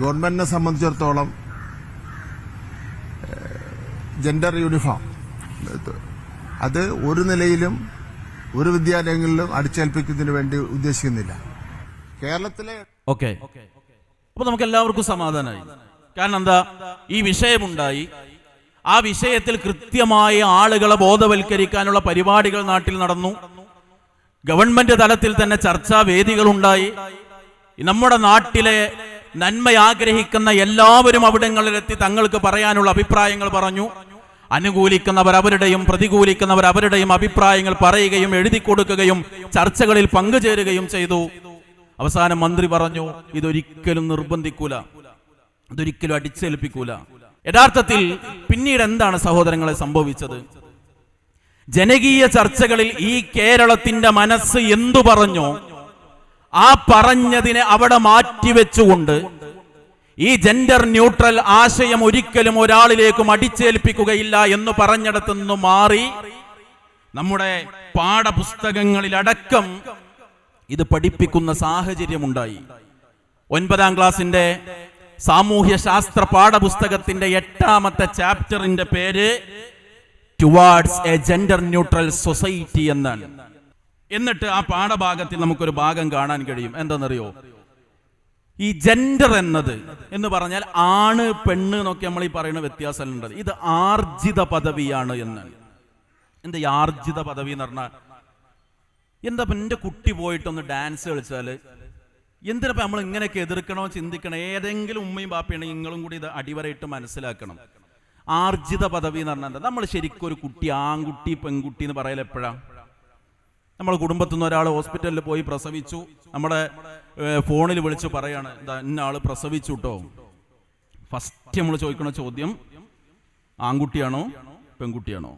ഗവൺമെന്റിനെ സംബന്ധിച്ചിടത്തോളം gender uniform അത് ഒരു നിലയിലും ഒരു വിദ്യാലയങ്ങളിലും അടിച്ചേൽപ്പിക്കുന്നതിന് വേണ്ടി ഉദ്ദേശിക്കുന്നില്ല. കേരളത്തിലെ അപ്പൊ നമുക്ക് എല്ലാവർക്കും സമാധാനമായി. കാരണം എന്താ, ഈ വിഷയമുണ്ടായി, ആ വിഷയത്തിൽ കൃത്യമായ ആളുകളെ ബോധവൽക്കരിക്കാനുള്ള പരിപാടികൾ നാട്ടിൽ നടന്നു. ഗവൺമെന്റ് തലത്തിൽ തന്നെ ചർച്ചാ വേദികളുണ്ടായി. നമ്മുടെ നാട്ടിലെ നന്മ ആഗ്രഹിക്കുന്ന എല്ലാവരും അവിടങ്ങളിലെത്തി തങ്ങൾക്ക് പറയാനുള്ള അഭിപ്രായങ്ങൾ പറഞ്ഞു. അനുകൂലിക്കുന്നവർ അവരുടെയും പ്രതികൂലിക്കുന്നവർ അവരുടെയും അഭിപ്രായങ്ങൾ പറയുകയും എഴുതി കൊടുക്കുകയും ചർച്ചകളിൽ പങ്കുചേരുകയും ചെയ്തു. അവസാനം മന്ത്രി പറഞ്ഞു, ഇതൊരിക്കലും നിർബന്ധിക്കൂല, ഇതൊരിക്കലും അടിച്ചേൽപ്പിക്കൂല. യഥാർത്ഥത്തിൽ പിന്നീട് എന്താണ് സഹോദരങ്ങളെ സംഭവിച്ചത്? ജനകീയ ചർച്ചകളിൽ ഈ കേരളത്തിന്റെ മനസ്സ് എന്തു പറഞ്ഞോ ആ പറഞ്ഞതിനെ അവിടെ മാറ്റിവെച്ചുകൊണ്ട് ഈ ജെൻഡർ ന്യൂട്രൽ ആശയം ഒരിക്കലും ഒരാളിലേക്കും അടിച്ചേൽപ്പിക്കുകയില്ല എന്ന് പറഞ്ഞിടത്തു നിന്ന് മാറി നമ്മുടെ പാഠപുസ്തകങ്ങളിലടക്കം ഇത് പഠിപ്പിക്കുന്ന സാഹചര്യമുണ്ടായി. 9ാം ക്ലാസിന്റെ സാമൂഹ്യ ശാസ്ത്ര പാഠപുസ്തകത്തിന്റെ 8ാമത്തെ ചാപ്റ്ററിന്റെ പേര് towards A gender neutral society എന്നാണ്. എന്നിട്ട് ആ പാഠഭാഗത്തിൽ നമുക്കൊരു ഭാഗം കാണാൻ കഴിയും. എന്താണെന്നറിയോ? ഈ ജെൻഡർ എന്ന് പറഞ്ഞാൽ ആണ് പെണ്ണ് എന്നൊക്കെ നമ്മൾ ഈ പറയുന്ന വ്യത്യാസമുണ്ട്. ഇത് ആർജിത പദവിയാണ് എന്ന്. എന്താ ഈ ആർജിത പദവി എന്ന് പറഞ്ഞാൽ? എന്താ എന്റെ കുട്ടി പോയിട്ടൊന്ന് ഡാൻസ് കളിച്ചാല് എന്തിനപ്പോ നമ്മൾ ഇങ്ങനെയൊക്കെ എതിർക്കണോ ചിന്തിക്കണോ? ഏതെങ്കിലും ഉമ്മയും ബാപ്പയാണെങ്കിൽ നിങ്ങളും കൂടി ഇത് അടിവരയിട്ട് മനസ്സിലാക്കണം. ആർജിത പദവി എന്ന് പറഞ്ഞാൽ എന്താ? നമ്മൾ ശരിക്കും ഒരു കുട്ടി ആൺകുട്ടി പെൺകുട്ടി എന്ന് പറയൽ എപ്പോഴാണ്? നമ്മുടെ കുടുംബത്തിൽ നിന്ന് ഒരാൾ ഹോസ്പിറ്റലിൽ പോയി പ്രസവിച്ചു, നമ്മുടെ ഫോണിൽ വിളിച്ച് പറയാണ്, എന്താ ഇന്ന ആള് പ്രസവിച്ചു കേട്ടോ. ഫസ്റ്റ് നമ്മൾ ചോദിക്കണ ചോദ്യം ആൺകുട്ടിയാണോ പെൺകുട്ടിയാണോ?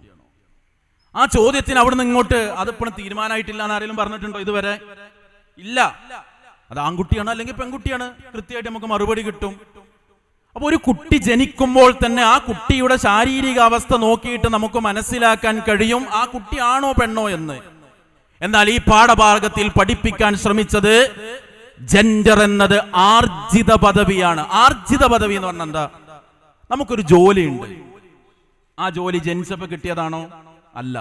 ആ ചോദ്യത്തിന് അവിടെ നിന്ന് ഇങ്ങോട്ട് അതിപ്പോഴും തീരുമാനമായിട്ടില്ല എന്ന് ആരെങ്കിലും പറഞ്ഞിട്ടുണ്ടോ ഇതുവരെ? ഇല്ല. അത് ആൺകുട്ടിയാണോ അല്ലെങ്കിൽ പെൺകുട്ടിയാണ്, കൃത്യമായിട്ട് നമുക്ക് മറുപടി കിട്ടും. അപ്പൊ ഒരു കുട്ടി ജനിക്കുമ്പോൾ തന്നെ ആ കുട്ടിയുടെ ശാരീരിക അവസ്ഥ നോക്കിയിട്ട് നമുക്ക് മനസ്സിലാക്കാൻ കഴിയും ആ കുട്ടി ആണോ പെണ്ണോ എന്ന്. എന്നാൽ ഈ പാഠഭാഗത്തിൽ പഠിപ്പിക്കാൻ ശ്രമിച്ചത് ജെൻഡർ എന്നത് ആർജിത പദവിയാണ്. ആർജിത പദവി എന്ന് പറഞ്ഞാൽ എന്താ? നമുക്കൊരു ജോലിയുണ്ട്, ആ ജോലി ജനിച്ചപ്പോ കിട്ടിയതാണോ? അല്ല.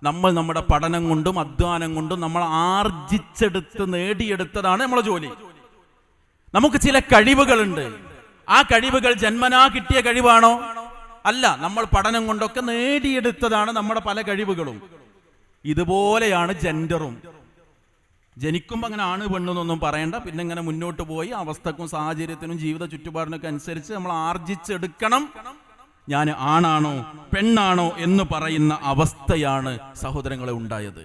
നമ്മൾ നമ്മുടെ പഠനം കൊണ്ടും അധ്വാനം കൊണ്ടും നമ്മൾ ആർജിച്ചെടുത്ത് നേടിയെടുത്തതാണ് നമ്മളെ ജോലി. നമുക്ക് ചില കഴിവുകളുണ്ട്, ആ കഴിവുകൾ ജന്മനാ കിട്ടിയ കഴിവാണോ? അല്ല. നമ്മൾ പഠനം കൊണ്ടൊക്കെ നേടിയെടുത്തതാണ് നമ്മുടെ പല കഴിവുകളും. ഇതുപോലെയാണ് ജെൻഡറും. ജനിക്കുമ്പോൾ അങ്ങനെ ആണ് പെണ്ണെന്നൊന്നും പറയണ്ട. പിന്നെ ഇങ്ങനെ മുന്നോട്ട് പോയി അവസ്ഥക്കും സാഹചര്യത്തിനും ജീവിത ചുറ്റുപാടിനൊക്കെ അനുസരിച്ച് നമ്മൾ ആർജിച്ചെടുക്കണം. ഞാൻ ആണാണോ പെണ്ണാണോ എന്ന് പറയുന്ന അവസ്ഥയാണ് സഹോദരങ്ങളെ ഉണ്ടായത്.